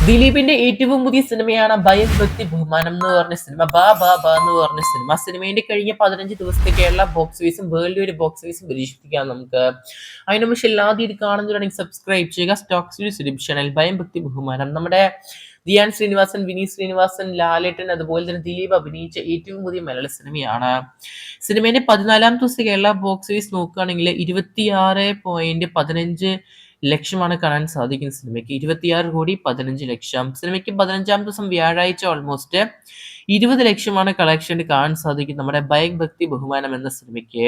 ദിലീപിന്റെ ഏറ്റവും പുതിയ സിനിമയാണ് ഭയം ഭക്തി ബഹുമാനം എന്ന് പറഞ്ഞ സിനിമ. ബാ ബാ ബാ എന്ന് പറഞ്ഞ സിനിമ. സിനിമയുടെ കഴിഞ്ഞ 15 ദിവസത്തെ കേരള ബോക്സ് ഓഫീസും വേൾഡ് വൈഡ് ബോക്സ് ഓഫീസും പരീക്ഷിക്കാം നമുക്ക്. അതിന് പക്ഷേ എല്ലാവരും ഇത് കാണുന്നവരാണെങ്കിൽ സബ്സ്ക്രൈബ് ചെയ്യുക. സ്റ്റോക്ക് സീരീസ് യൂട്യൂബ് ചാനൽ ഭയം ഭക്തി ബഹുമാനം. നമ്മുടെ ധ്യാൻ ശ്രീനിവാസൻ, വിനീത് ശ്രീനിവാസൻ, ലാലേട്ടൻ അതുപോലെ തന്നെ ദിലീപ് അഭിനയിച്ച ഏറ്റവും പുതിയ മലയാള സിനിമയാണ്. സിനിമയുടെ 14 ദിവസത്തെ കേരള ബോക്സ് ഓഫീസ് നോക്കുകയാണെങ്കിൽ 26.15 ലക്ഷമാണ് കാണാൻ സാധിക്കുന്ന സിനിമയ്ക്ക്. 26,15,00,000. സിനിമയ്ക്ക് 15-ാം ദിവസം വ്യാഴാഴ്ച ഓൾമോസ്റ്റ് 20 ലക്ഷമാണ് കളക്ഷൻ കാണാൻ സാധിക്കും നമ്മുടെ ഭയം ഭക്തി ബഹുമാനം എന്ന സിനിമയ്ക്ക്.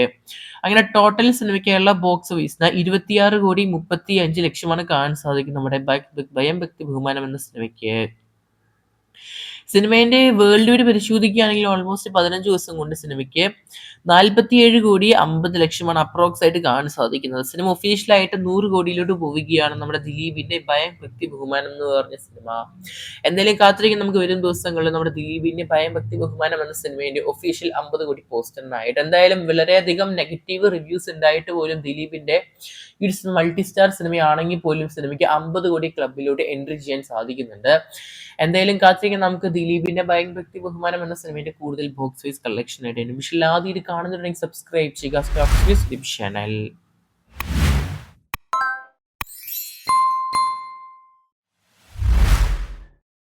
അങ്ങനെ ടോട്ടൽ സിനിമയ്ക്ക് കേരള ബോക്സ് ഓഫീസിന് 26,35,00,000ആണ് കാണാൻ സാധിക്കും നമ്മുടെ ഭയം ഭക്തി ബഹുമാനം എന്ന സിനിമയ്ക്ക്. സിനിമേന്റെ വേൾഡ് വൈഡ് പരിശോധിക്കുകയാണെങ്കിൽ ഓൾമോസ്റ്റ് 15 ദിവസം കൊണ്ട് സിനിമയ്ക്ക് 47,50,00,000 അപ്രോക്സ് ആയിട്ട് കാണാൻ സാധിക്കുന്നത്. സിനിമ ഒഫീഷ്യലായിട്ട് 100 കോടിയിലോട്ട് പോവുകയാണ് നമ്മുടെ ദിലീപിന്റെ ഭയം ഭക്തി ബഹുമാനം എന്ന് പറഞ്ഞ സിനിമ. എന്തായാലും കാത്തിരിക്കും നമുക്ക് വരും ദിവസങ്ങളിൽ നമ്മുടെ ദിലീപിന്റെ ഭയം ഭക്തി ബഹുമാനം എന്ന സിനിമയുടെ ഒഫീഷ്യൽ 50 കോടി പോസ്റ്ററിനായിട്ട്. എന്തായാലും വളരെയധികം നെഗറ്റീവ് റിവ്യൂസ് ഉണ്ടായിട്ട് പോലും ദിലീപിന്റെ ഈ ഒരു മൾട്ടി സ്റ്റാർ സിനിമയാണെങ്കിൽ പോലും സിനിമയ്ക്ക് 50 കോടി ക്ലബിലോട്ട് എൻട്രി ചെയ്യാൻ സാധിക്കുന്നുണ്ട്. എന്തായാലും കാത്തിരിക്കാൻ നമുക്ക് ദിലീപിന്റെ ഭയം ഭക്തി ബഹുമാനം എന്ന സിനിമയുടെ കൂടുതൽ ബോക്സ് ഓഫീസ് കളക്ഷൻ ആയിട്ട്. പക്ഷേ ആദ്യം ഇത് കാണുന്നുണ്ടെങ്കിൽ സബ്സ്ക്രൈബ് ചെയ്യുക സ്റ്റോക്ക് ചാനൽ.